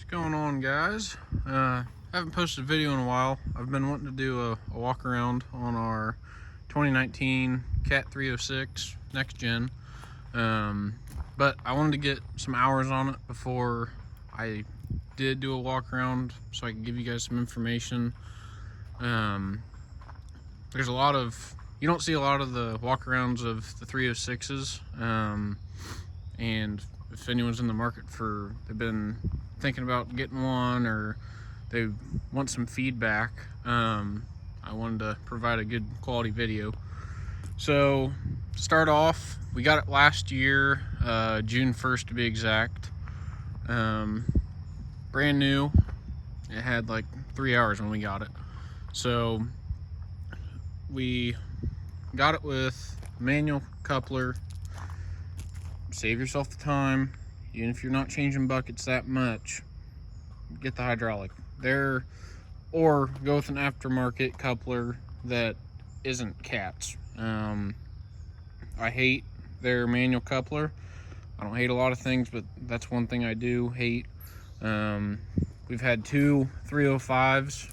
Going on, guys? Haven't posted a video in a while. I've been wanting to do a walk around on our 2019 Cat 306 next gen, but I wanted to get some hours on it before I did do a walk around so I could give you guys some information. There's a lot of, you don't see a lot of the walk arounds of the 306s, and if anyone's in the market for, they've been thinking about getting one or they want some feedback, I wanted to provide a good quality video. So to start off, we got it last year, June 1st to be exact. Brand new. It had like 3 hours when we got it. So we got it with manual coupler. Save yourself the time, even if you're not changing buckets that much. Get the hydraulic there, or go with an aftermarket coupler that isn't Cat's. I hate their manual coupler. I don't hate a lot of things, but that's one thing I do hate. We've had two 305s,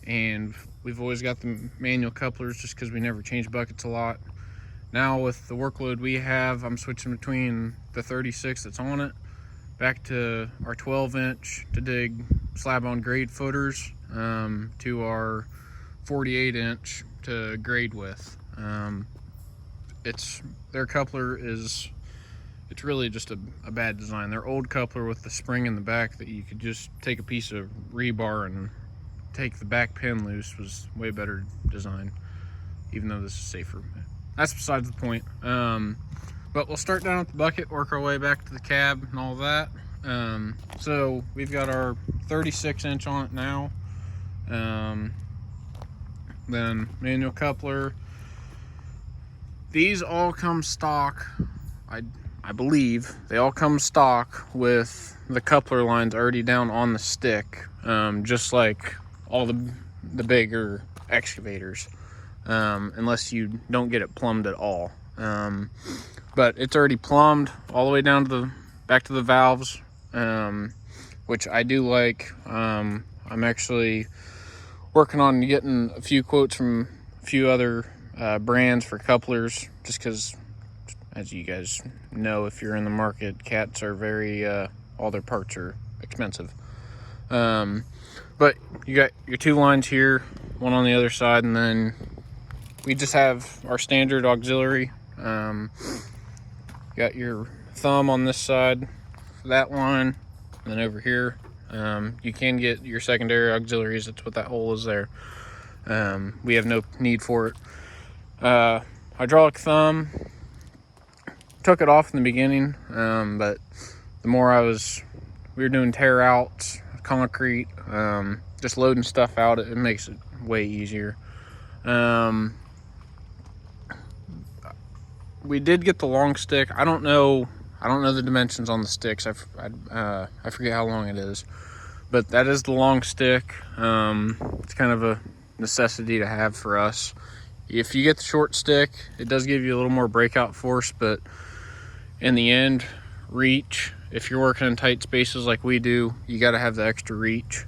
and we've always got the manual couplers just because we never change buckets a lot. Now with the workload we have, I'm switching between the 36 that's on it back to our 12-inch to dig slab on grade footers, to our 48-inch to grade with. Their coupler is, it's really just a bad design. Their old coupler with the spring in the back that you could just take a piece of rebar and take the back pin loose was way better design, even though this is safer. That's besides the point. But we'll start down at the bucket, work our way back to the cab and all that. So we've got our 36-inch on it now. Then manual coupler. These all come stock. I believe they all come stock with the coupler lines already down on the stick, just like all the bigger excavators. Unless you don't get it plumbed at all. But it's already plumbed all the way down to back to the valves, which I do like. I'm actually working on getting a few quotes from a few other brands for couplers, just because, as you guys know, if you're in the market, Cats are very, all their parts are expensive. But you got your two lines here, one on the other side, and then we just have our standard auxiliary. Got your thumb on this side for that line, and then over here you can get your secondary auxiliaries. That's what that hole is there. We have no need for it. Hydraulic thumb, took it off in the beginning, but the more we were doing tear outs, concrete, just loading stuff out, it makes it way easier. We did get the long stick. I don't know the dimensions on the sticks. I forget how long it is, but that is the long stick. It's kind of a necessity to have for us. If you get the short stick, it does give you a little more breakout force, but in the end, reach, if you're working in tight spaces like we do, you got to have the extra reach.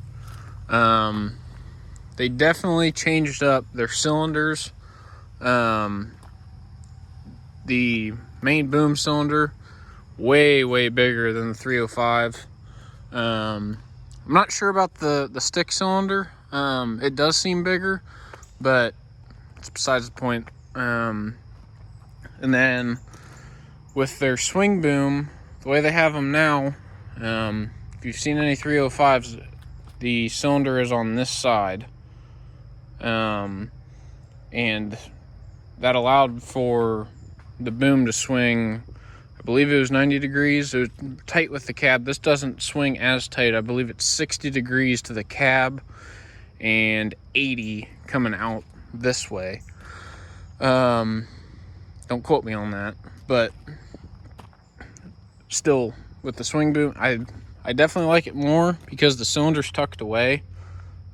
They definitely changed up their cylinders. The main boom cylinder, way bigger than the 305. I'm not sure about the stick cylinder. It does seem bigger, but it's besides the point. And then with their swing boom, the way they have them now, if you've seen any 305s, the cylinder is on this side, and that allowed for the boom to swing. I believe it was 90 degrees. It was tight with the cab. This doesn't swing as tight. I believe it's 60 degrees to the cab and 80 coming out this way. Don't quote me on that, but still, with the swing boom, I definitely like it more because the cylinder's tucked away.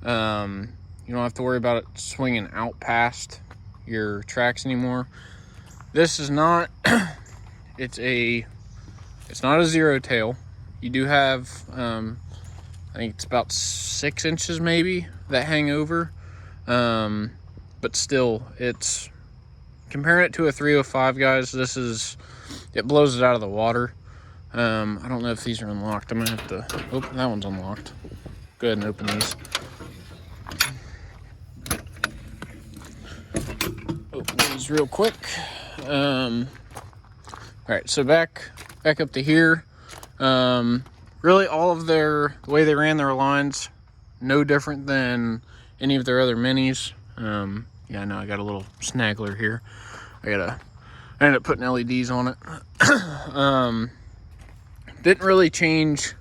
You don't have to worry about it swinging out past your tracks anymore. This is not, it's not a zero tail. You do have, I think it's about 6 inches maybe that hang over. But still, it's, comparing it to a 305, guys, it blows it out of the water. I don't know if these are unlocked. I'm gonna have to, oh, that one's unlocked. Go ahead and open these. Open these real quick. All right, so back up to here. Really all of the way they ran their lines, no different than any of their other minis. Yeah, I know I got a little snaggler here. I ended up putting LEDs on it. Didn't really change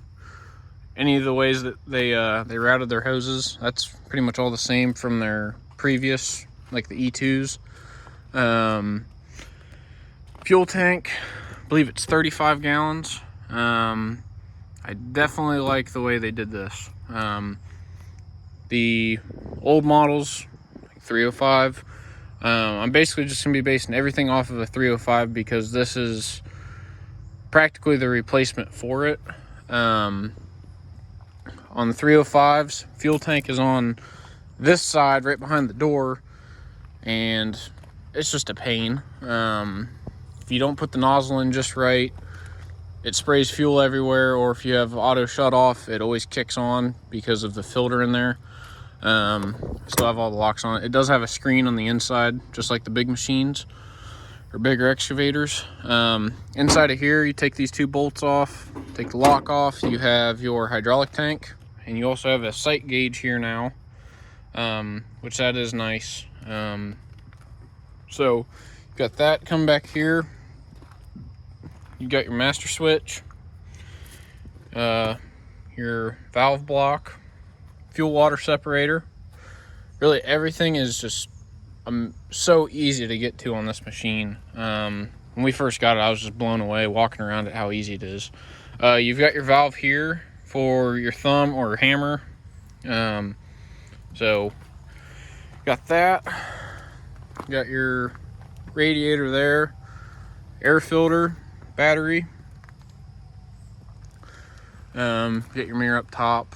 any of the ways that they routed their hoses. That's pretty much all the same from their previous, like the E2s. Fuel tank, I believe it's 35 gallons. I definitely like the way they did this. The old models, like 305, I'm basically just gonna be basing everything off of a 305 because this is practically the replacement for it. On the 305s, fuel tank is on this side right behind the door, and it's just a pain. If you don't put the nozzle in just right, it sprays fuel everywhere, or if you have auto shut off, it always kicks on because of the filter in there. Still have all the locks on it. It does have a screen on the inside, just like the big machines or bigger excavators. Inside of here, you take these 2 bolts off, take the lock off, you have your hydraulic tank, and you also have a sight gauge here now, which that is nice. So you've got that come back here. You got your master switch, your valve block, fuel water separator. Really everything is just so easy to get to on this machine. When we first got it, I was just blown away walking around at how easy it is. You've got your valve here for your thumb or hammer. So got that. Got your radiator there, air filter, battery. Get your mirror up top,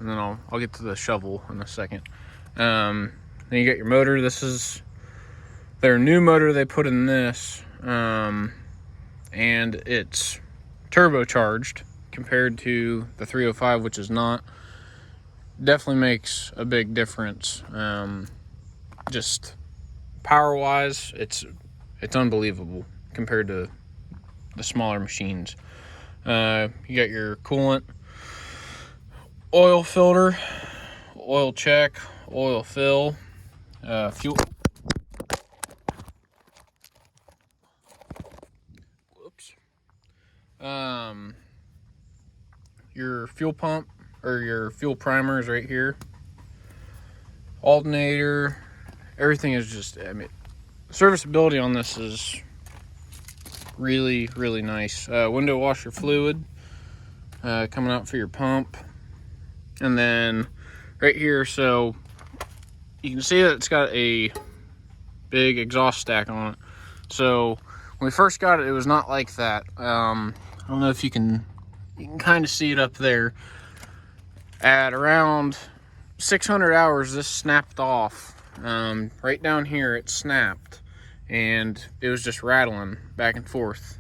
and then I'll get to the shovel in a second. Then you got your motor. This is their new motor they put in this, and it's turbocharged compared to the 305, which is not. Definitely makes a big difference. Just power wise, it's unbelievable compared to the smaller machines. You got your coolant, oil filter, oil check, oil fill, fuel. Whoops. Your fuel pump or your fuel primer is right here. Alternator, everything is just, I mean, serviceability on this is really, really nice. Window washer fluid coming out for your pump. And then right here, so you can see that it's got a big exhaust stack on it. So when we first got it, it was not like that. I don't know if you can kind of see it up there. At around 600 hours, this snapped off. Right down here, it snapped, and it was just rattling back and forth.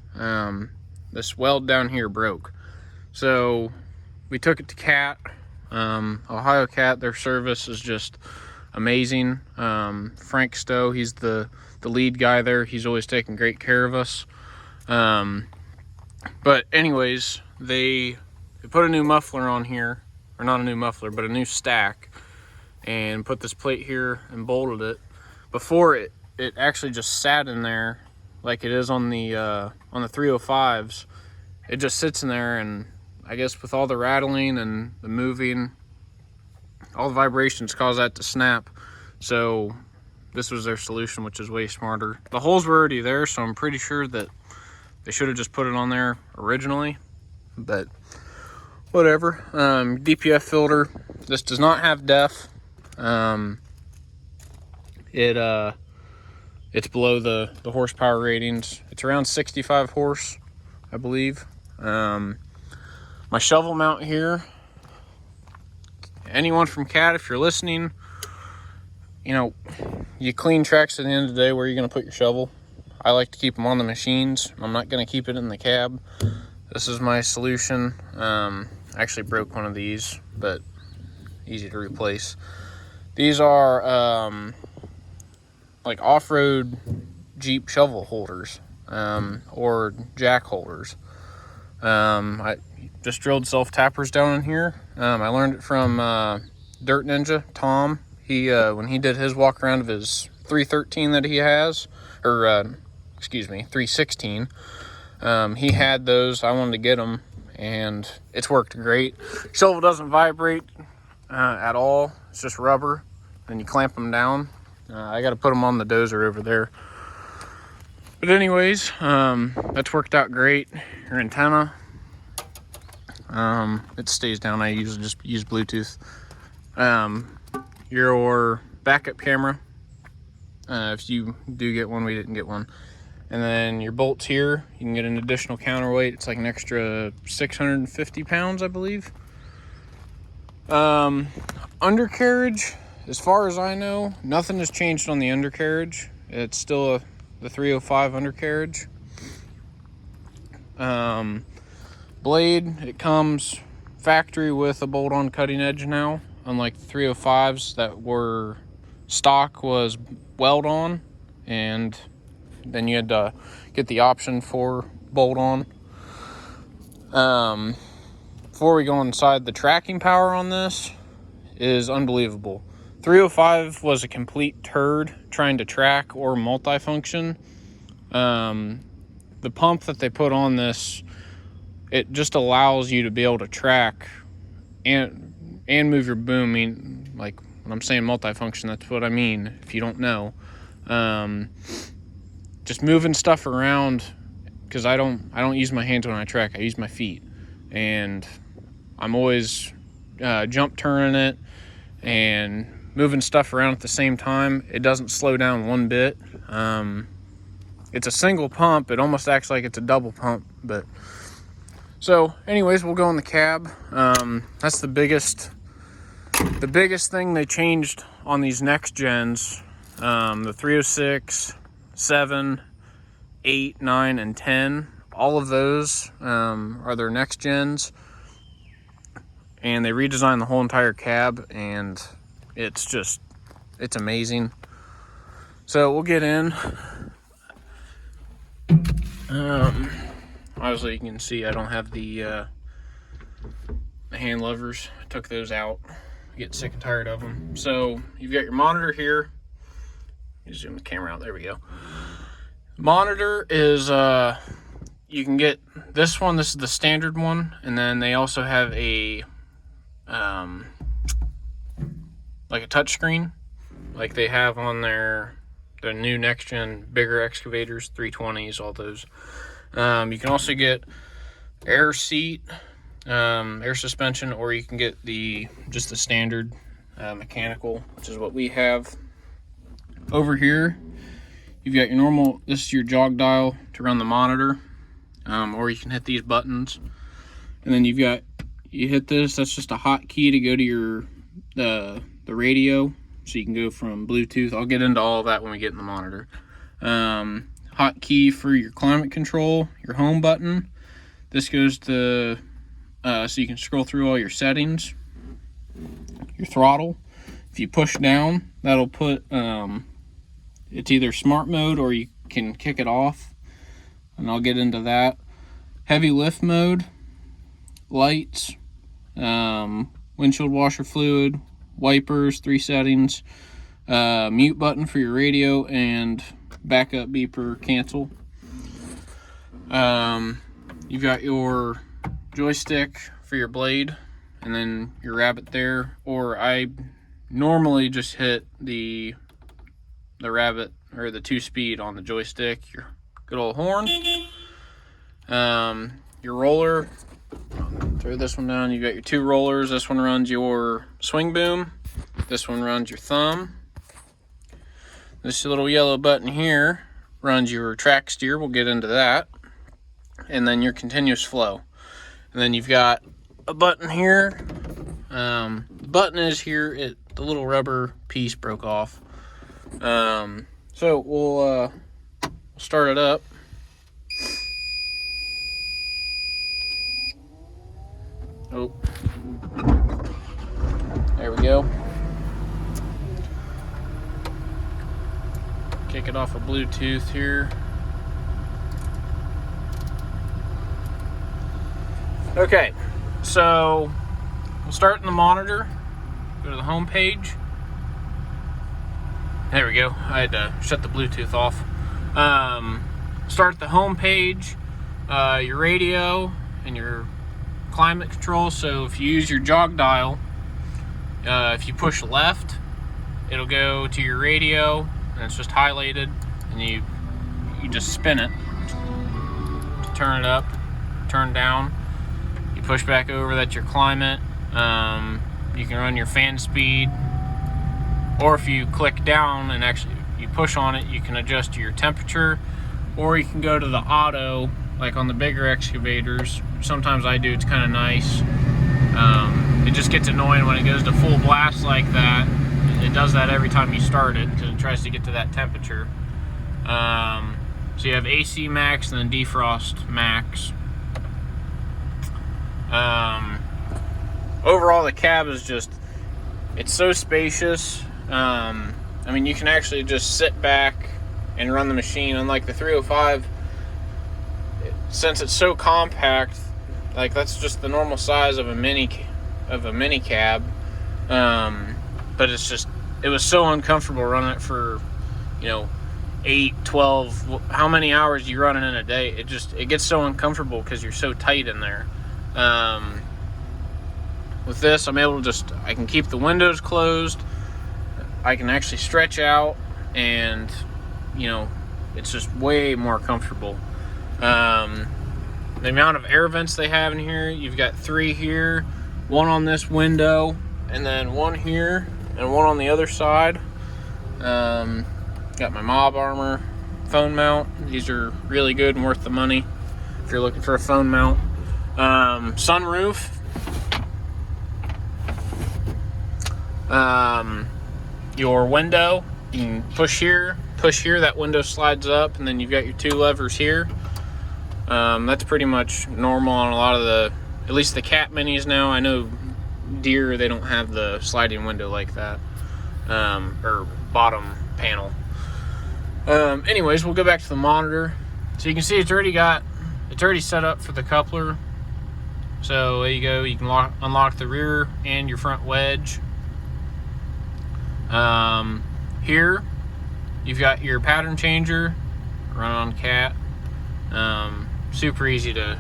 This weld down here broke. So we took it to CAT, Ohio CAT. Their service is just amazing. Frank Stowe, he's the lead guy there. He's always taking great care of us. But anyways, they put a new muffler on here, or not a new muffler, but a new stack, and put this plate here and bolted it. Before it actually just sat in there like it is on the 305s. It just sits in there, and I guess with all the rattling and the moving, all the vibrations cause that to snap. So this was their solution, which is way smarter. The holes were already there, so I'm pretty sure that they should have just put it on there originally, but whatever. DPF filter. This does not have DEF. It's below the horsepower ratings. It's around 65 horse, I believe. My shovel mount here. Anyone from CAT, if you're listening, you know, you clean tracks at the end of the day. Where are you going to put your shovel? I like to keep them on the machines. I'm not going to keep it in the cab. This is my solution. I actually broke one of these, but easy to replace. These are like off-road Jeep shovel holders, or jack holders. I just drilled self-tappers down in here. I learned it from Dirt Ninja, Tom. He when he did his walk around of his 313 that he has, or excuse me, 316, he had those. I wanted to get them, and it's worked great. Shovel doesn't vibrate at all. It's just rubber. Then you clamp them down. I got to put them on the dozer over there. But anyways, that's worked out great. Your antenna, it stays down. I usually just use Bluetooth. Your backup camera, if you do get one, we didn't get one. And then your bolts here, you can get an additional counterweight. It's like an extra 650 pounds, I believe. Undercarriage, as far as I know, nothing has changed on the undercarriage. It's still the 305 undercarriage. Blade, it comes factory with a bolt-on cutting edge now, unlike the 305s that were stock was weld-on, and then you had to get the option for bolt-on. Before we go inside, the tracking power on this is unbelievable. 305 was a complete turd trying to track or multifunction. The pump that they put on this, it just allows you to be able to track and move your boom. I mean, like when I'm saying multifunction, that's what I mean. If you don't know, just moving stuff around, because I don't use my hands when I track. I use my feet, and I'm always jump turning it and moving stuff around at the same time. It doesn't slow down one bit. It's a single pump. It almost acts like it's a double pump. But so anyways, we'll go in the cab. That's the biggest thing they changed on these next gens. The 306, 7, 8, 9, and 10, all of those are their next gens, and they redesigned the whole entire cab, and it's amazing. So we'll get in. Obviously you can see I don't have the hand levers. I took those out. I get sick and tired of them. So you've got your monitor here. You zoom the camera out. There we go. Monitor is you can get this one. This is the standard one, and then they also have a like a touch screen, like they have on their new next gen bigger excavators, 320s, all those. You can also get air seat, air suspension, or you can get just the standard mechanical, which is what we have. Over here, you've got your normal, this is your jog dial to run the monitor, or you can hit these buttons. And then you hit this, that's just a hotkey to go to your, the radio. So you can go from Bluetooth. I'll get into all of that when we get in the monitor. Hotkey for your climate control, your home button. This goes to, so you can scroll through all your settings. Your throttle. If you push down, that'll put, it's either smart mode or you can kick it off, and I'll get into that. Heavy lift mode, lights, windshield washer fluid, wipers, 3 settings, mute button for your radio, and backup beeper cancel. You've got your joystick for your blade, and then your rabbit there, or I normally just hit the rabbit or the 2-speed on the joystick. Your good old horn, your roller, throw this one down. You got your 2 rollers. This one runs your swing boom, this one runs your thumb. This little yellow button here runs your track steer. We'll get into that. And then your continuous flow. And then you've got a button here. Button is here. The little rubber piece broke off. So we'll start it up. Oh, there we go. Kick it off of Bluetooth here. Okay, so we'll start in the monitor. Go to the home page. There we go. I had to shut the Bluetooth off. Start the home page, your radio, and your climate control. So if you use your jog dial, if you push left, it'll go to your radio, and it's just highlighted, and you just spin it to turn it up, turn down. You push back over, that's your climate. You can run your fan speed, or if you click down and actually you push on it, you can adjust your temperature, or you can go to the auto, like on the bigger excavators. Sometimes I do, it's kind of nice. It just gets annoying when it goes to full blast like that. It does that every time you start it because it tries to get to that temperature. So you have AC max and then defrost max. Overall, the cab is it's so spacious. I mean, you can actually just sit back and run the machine. Unlike the 305, since it's so compact, like that's just the normal size of a mini cab. But it was so uncomfortable running it for, 8, 12, how many hours you running in a day. It gets so uncomfortable because you're so tight in there. With this, I'm able to I can keep the windows closed. I can actually stretch out, and it's just way more comfortable. The amount of air vents they have in here, you've got 3 here, 1 on this window, and then 1 here and 1 on the other side. Got my Mob Armor phone mount. These are really good and worth the money if you're looking for a phone mount. Sunroof. Your window, you can push here, that window slides up, and then you've got your 2 levers here. That's pretty much normal on a lot of at least the Cat Minis now. I know Deere, they don't have the sliding window like that, or bottom panel. Anyways, we'll go back to the monitor. So you can see it's already set up for the coupler. So there you go, you can unlock the rear and your front wedge. Here you've got your pattern changer, run on Cat. Super easy to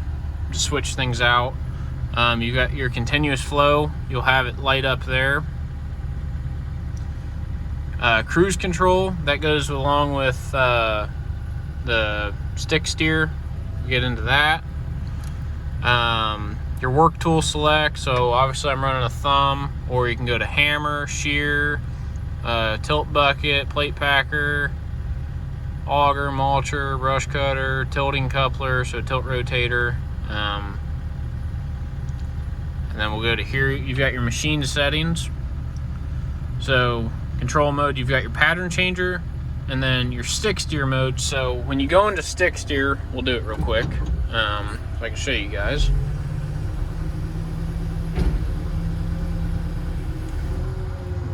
switch things out. You've got your continuous flow, you'll have it light up there. Cruise control, that goes along with the stick steer. We'll get into that. Your work tool select, so obviously I'm running a thumb, or you can go to hammer, shear, tilt bucket, plate packer, auger, mulcher, brush cutter, tilting coupler, so tilt rotator. And then we'll go to here, you've got your machine settings. So control mode, you've got your pattern changer, and then your stick steer mode. So when you go into stick steer, we'll do it real quick, so I can show you guys.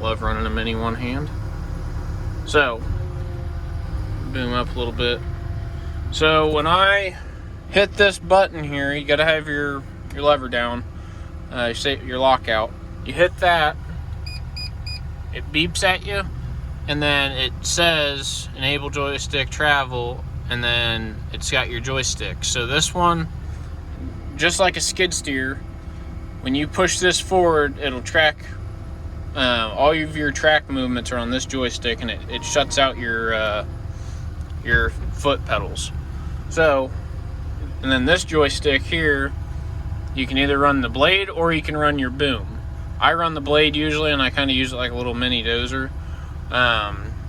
Love running a mini one hand. So boom up a little bit. So when I hit this button here, you gotta have your lever down, your lockout. You hit that, it beeps at you, and then it says enable joystick travel, and then it's got your joystick. So this one, just like a skid steer, when you push this forward, it'll track all of your track movements are on this joystick, and it shuts out your foot pedals. So, and then this joystick here, you can either run the blade or you can run your boom. I run the blade usually, and I kind of use it like a little mini dozer,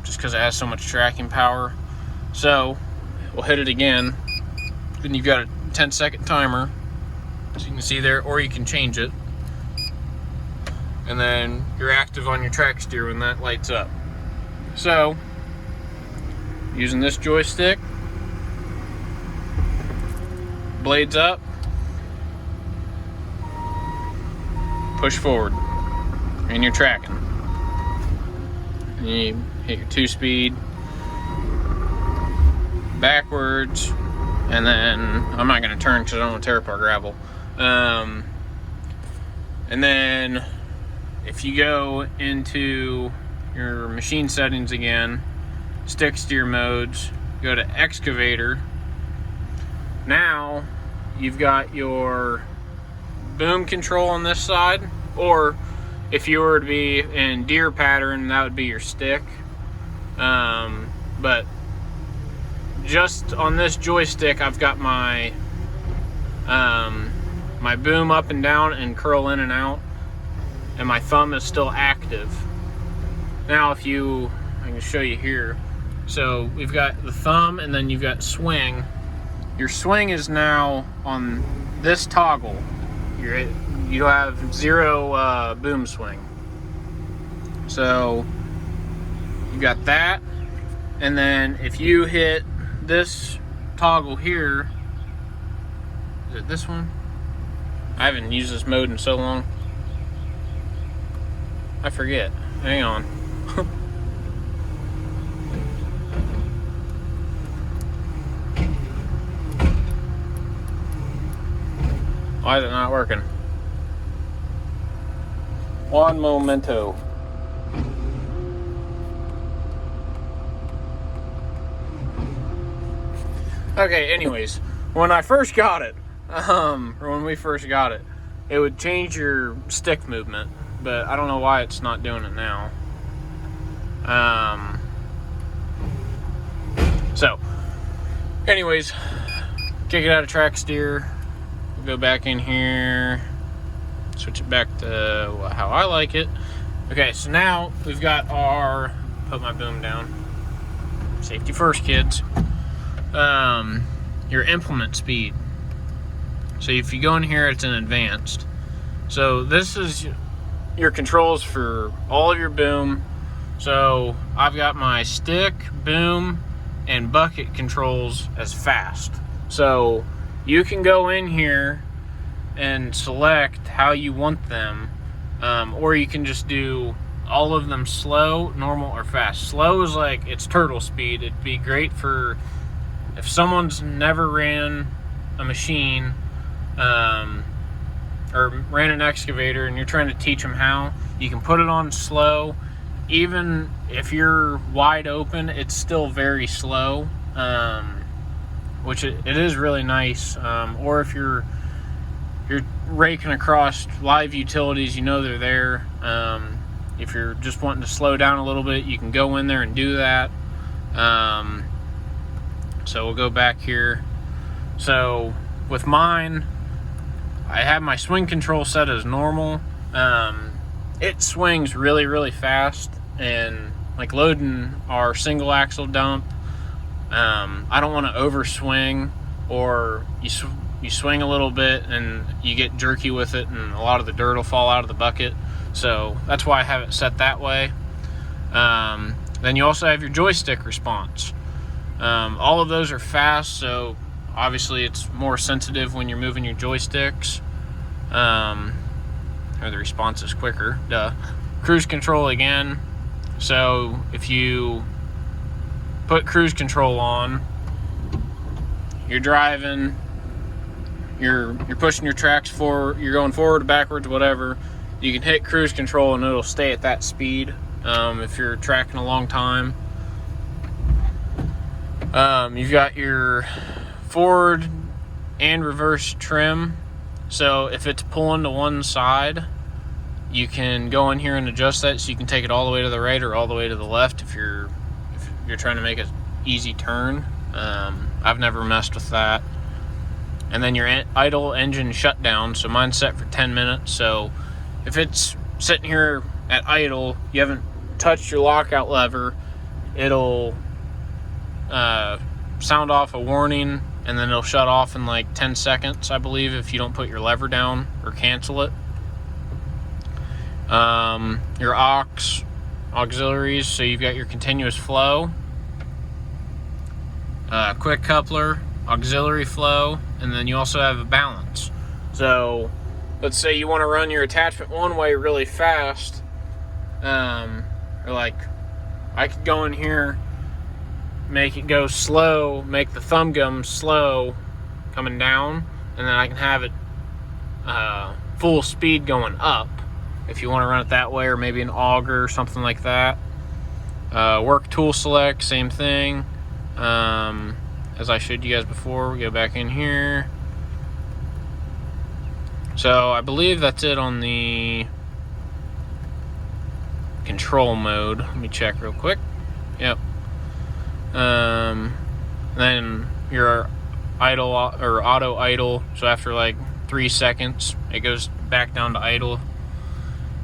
just because it has so much tracking power. So we'll hit it again, and you've got a 10-second timer. So you can see there, or you can change it. And then you're active on your track steer when that lights up. So, using this joystick, blades up, push forward, and you're tracking. And you hit your 2-speed, backwards, and then I'm not going to turn because I don't want to tear apart gravel. And then if you go into your machine settings again, stick steer modes, go to excavator. Now you've got your boom control on this side, or if you were to be in deer pattern, that would be your stick. But just on this joystick, I've got my my boom up and down and curl in and out, and my thumb is still active. Now I can show you here. So we've got the thumb, and then you've got swing. Your swing is now on this toggle. You have 0 boom swing. So you got that, and then if you hit this toggle here, is it this one? I haven't used this mode in so long. I forget. Hang on. Why is it not working? One momento. Okay, anyways, when I first got it, or when we first got it, it would change your stick movement, but I don't know why it's not doing it now. So, anyways, kick it out of track steer. Go back in here, switch it back to how I like it. Okay, so now we've got put my boom down. Safety first, kids. Your implement speed. So if you go in here, it's in advanced. So this is your controls for all of your boom. So I've got my stick, boom, and bucket controls as fast. So you can go in here and select how you want them, or you can just do all of them slow, normal, or fast. Slow is like it's turtle speed. It'd be great for if someone's never ran a machine or ran an excavator and you're trying to teach them how. You can put it on slow. Even if you're wide open, it's still very slow, which it is really nice. Or if you're raking across live utilities, you know they're there. If you're just wanting to slow down a little bit, you can go in there and do that. So we'll go back here. So with mine, I have my swing control set as normal. It swings really, really fast, and like loading our single axle dump, I don't want to over swing, or you swing a little bit and you get jerky with it and a lot of the dirt will fall out of the bucket. So that's why I have it set that way. Then you also have your joystick response. All of those are fast, so obviously it's more sensitive when you're moving your joysticks, or the response is quicker. Duh. Cruise control again. So if you put cruise control on, you're driving, you're pushing your tracks forward, you're going forward, backwards, whatever. You can hit cruise control and it'll stay at that speed if you're tracking a long time. You've got your forward and reverse trim. So if it's pulling to one side, you can go in here and adjust that, so you can take it all the way to the right or all the way to the left if you're trying to make an easy turn. I've never messed with that. And then your idle engine shutdown. So mine's set for 10 minutes. So if it's sitting here at idle, you haven't touched your lockout lever, it'll sound off a warning, and then it'll shut off in like 10 seconds, I believe, if you don't put your lever down or cancel it. Your auxiliaries, so you've got your continuous flow, quick coupler, auxiliary flow, and then you also have a balance. So let's say you want to run your attachment one way really fast, or like I could go in here, make it go slow, make the thumb gum slow coming down, and then I can have it full speed going up if you want to run it that way, or maybe an auger or something like that. Work tool select, same thing. As I showed you guys before, we go back in here. So I believe that's it on the control mode. Let me check real quick. Yep. Then your idle or auto idle. So after like 3 seconds, it goes back down to idle.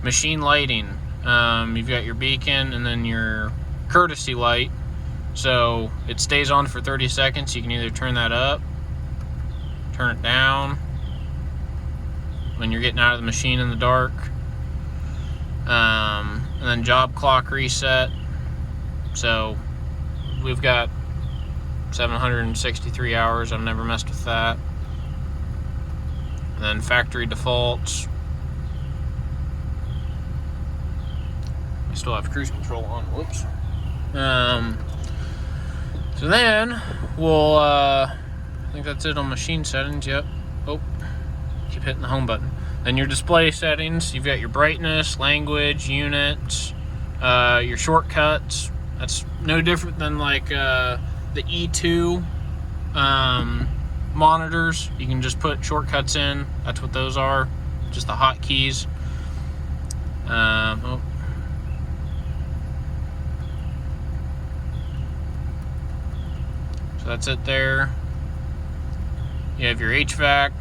Machine lighting. You've got your beacon and then your courtesy light. So it stays on for 30 seconds. You can either turn that up, turn it down when you're getting out of the machine in the dark. And then job clock reset. So we've got 763 hours. I've never messed with that. And then factory defaults. I still have cruise control on. Whoops. So then we'll I think that's it on machine settings. Yep. Oh, keep hitting the home button. Then your display settings, you've got your brightness, language, units, your shortcuts. That's no different than like the E2 monitors. You can just put shortcuts in. That's what those are, just the hotkeys. So that's it there. You have your HVAC.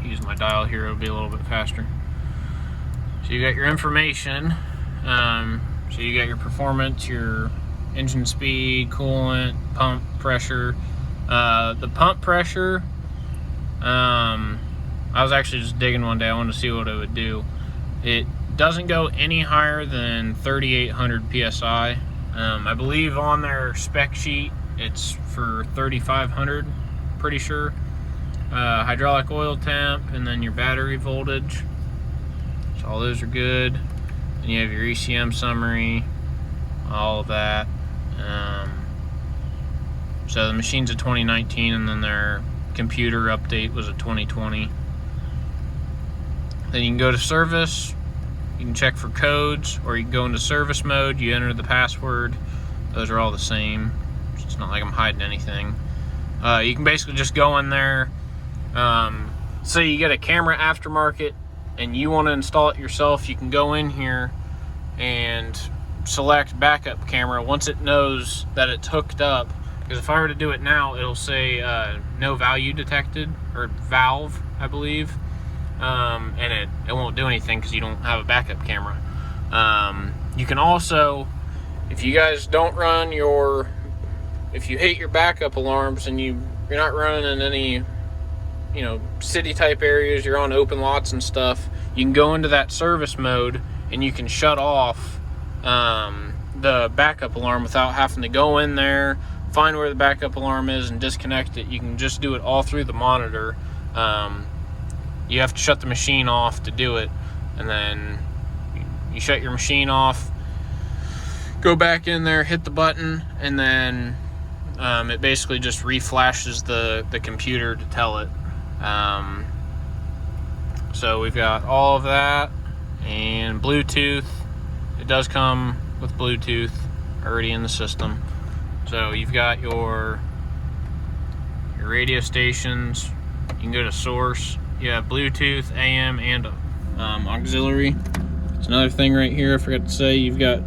Use my dial here, it'll be a little bit faster. So you got your information. So you got your performance, your engine speed, coolant, pump pressure. The pump pressure, I was actually just digging one day. I wanted to see what it would do. It doesn't go any higher than 3,800 PSI. I believe on their spec sheet it's for 3,500, pretty sure. Hydraulic oil temp, and then your battery voltage. So all those are good. And you have your ECM summary, all of that. So the machine's a 2019, and then their computer update was a 2020. Then you can go to service. You can check for codes, or you can go into service mode. You enter the password. Those are all the same. It's not like I'm hiding anything. You can basically just go in there. Say you get a camera aftermarket and you want to install it yourself, you can go in here and select backup camera once it knows that it's hooked up. Because if I were to do it now, it'll say no value detected, or valve, I believe. And it won't do anything because you don't have a backup camera. You can also, if you guys don't run if you hate your backup alarms and you're not running in any, city type areas, you're on open lots and stuff, you can go into that service mode and you can shut off the backup alarm without having to go in there, find where the backup alarm is and disconnect it. You can just do it all through the monitor. You have to shut the machine off to do it, and then you shut your machine off, go back in there, hit the button, and then it basically just reflashes the computer to tell it. So we've got all of that, and Bluetooth. It does come with Bluetooth already in the system. So you've got your radio stations. You can go to source. You have Bluetooth, AM, and auxiliary. It's another thing right here I forgot to say. You've got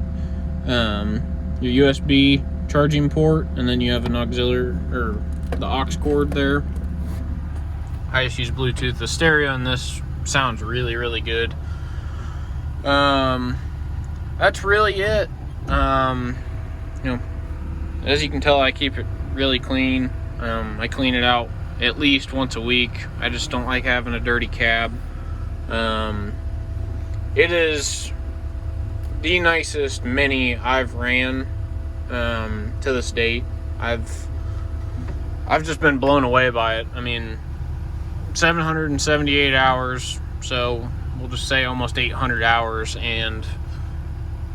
your USB charging port, and then you have an auxiliary, or the aux cord there. I just use Bluetooth. The stereo in this sounds really, really good. That's really it. As you can tell, I keep it really clean. I clean it out at least once a week. I just don't like having a dirty cab. It is the nicest Mini I've ran to this date. I've just been blown away by it. I mean, 778 hours, so we'll just say almost 800 hours, and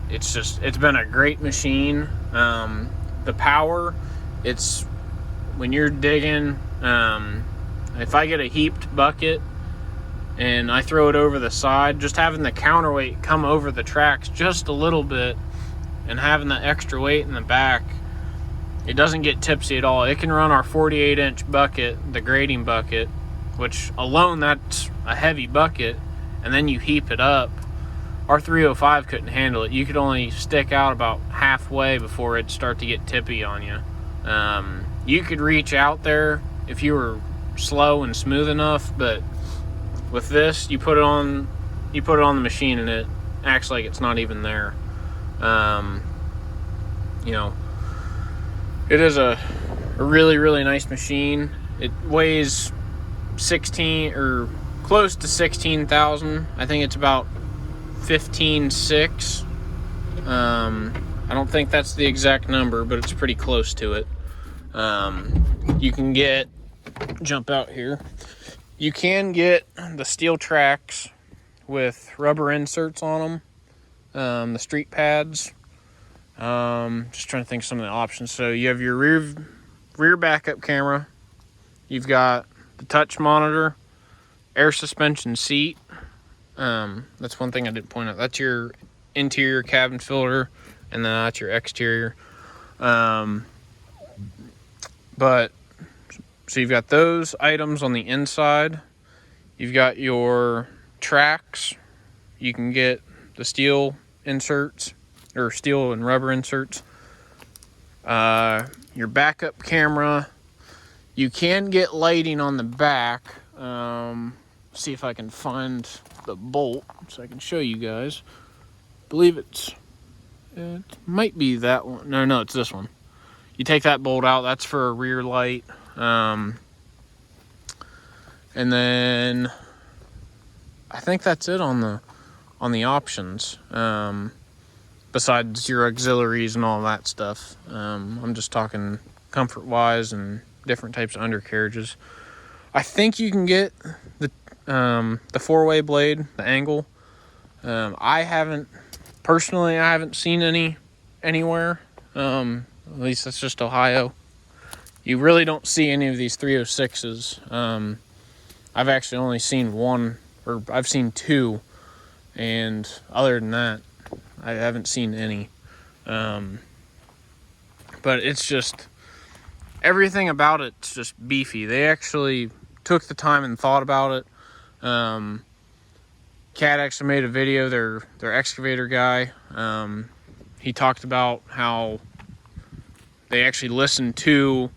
it's been a great machine. The power, it's when you're digging, if I get a heaped bucket and I throw it over the side, just having the counterweight come over the tracks just a little bit and having the extra weight in the back, it doesn't get tipsy at all. It can run our 48-inch bucket, the grading bucket, which alone, that's a heavy bucket, and then you heap it up. Our 305 couldn't handle it. You could only stick out about halfway before it'd start to get tippy on you. You could reach out there if you were slow and smooth enough, but with this, you put it on the machine and it acts like it's not even there. It is a really, really nice machine. It weighs 16 or close to 16,000. I think it's about 15.6. I don't think that's the exact number, but it's pretty close to it. You can jump out here. You can get the steel tracks with rubber inserts on them, the street pads. Just trying to think of some of the options. So you have your rear backup camera. You've got the touch monitor, air suspension seat. That's one thing I didn't point out. That's your interior cabin filter, and then that's your exterior. So you've got those items on the inside. You've got your tracks. You can get the steel inserts, or steel and rubber inserts. Your backup camera. You can get lighting on the back. See if I can find the bolt so I can show you guys. I believe it might be that one. No, it's this one. You take that bolt out, that's for a rear light. And then I think that's it on the options. Besides your auxiliaries and all that stuff. I'm just talking comfort wise and different types of undercarriages. I think you can get the 4-way blade, the angle. I haven't seen any anywhere. At least that's just Ohio. You really don't see any of these 306s. I've actually only seen one, or I've seen two, and other than that, I haven't seen any. But it's just, everything about it's just beefy. They actually took the time and thought about it. Cat actually made a video, their excavator guy. He talked about how they actually listened to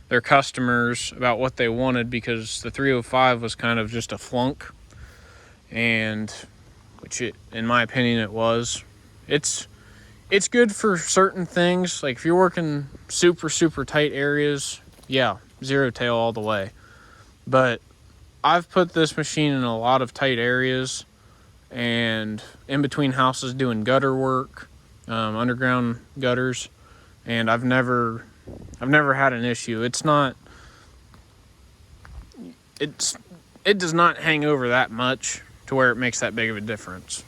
their customers about what they wanted, because the 305 was kind of just a flunk, and which in my opinion it was. It's good for certain things, like if you're working super tight areas, yeah, zero tail all the way. But I've put this machine in a lot of tight areas and in between houses doing gutter work, underground gutters, and I've never had an issue. It does not hang over that much to where it makes that big of a difference.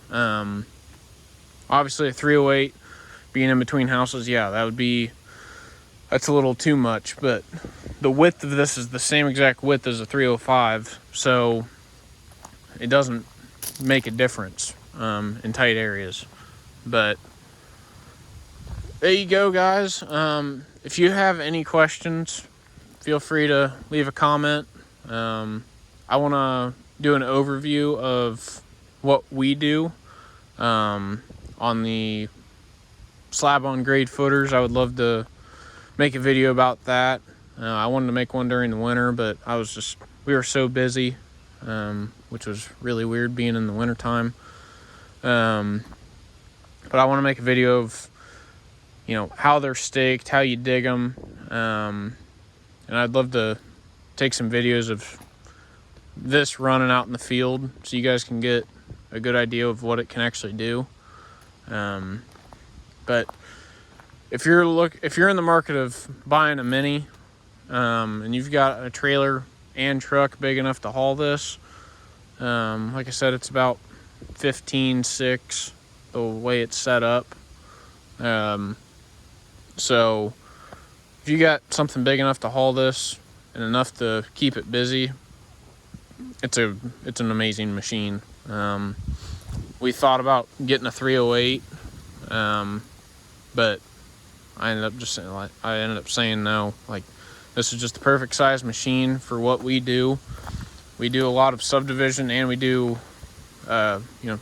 Obviously a 308 being in between houses, yeah, that's a little too much, but the width of this is the same exact width as a 305, so it doesn't make a difference in tight areas. But there you go, guys. If you have any questions, feel free to leave a comment. I want to do an overview of what we do on the slab on grade footers. I would love to make a video about that. I wanted to make one during the winter, but we were so busy, which was really weird being in the winter time. But I want to make a video of, how they're staked, how you dig them, and I'd love to take some videos of this running out in the field so you guys can get a good idea of what it can actually do. But if you're in the market of buying a Mini, and you've got a trailer and truck big enough to haul this, like I said, it's about 15.6 the way it's set up. So if you got something big enough to haul this and enough to keep it busy, it's an amazing machine. We thought about getting a 308, but I ended up saying no. Like, this is just the perfect size machine for what we do. We do a lot of subdivision, and we do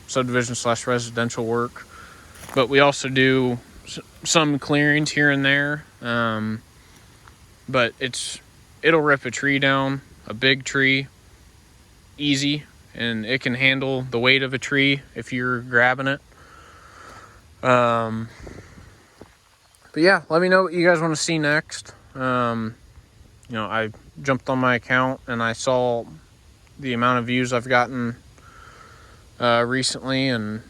subdivision / residential work, but we also do some clearings here and there. But it'll rip a tree down, a big tree, easy, and it can handle the weight of a tree if you're grabbing it. But yeah, let me know what you guys want to see next. I jumped on my account and I saw the amount of views I've gotten recently, and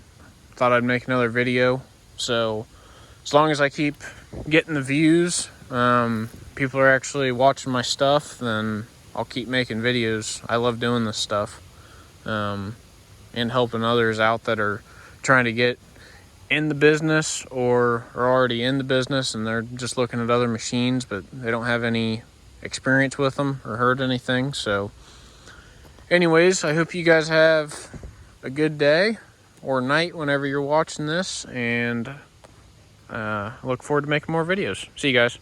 thought I'd make another video. So as long as I keep getting the views, people are actually watching my stuff, then I'll keep making videos. I love doing this stuff, and helping others out that are trying to get in the business or are already in the business, and they're just looking at other machines, but they don't have any experience with them or heard anything. So anyways, I hope you guys have a good day or night whenever you're watching this, and I look forward to making more videos. See you guys.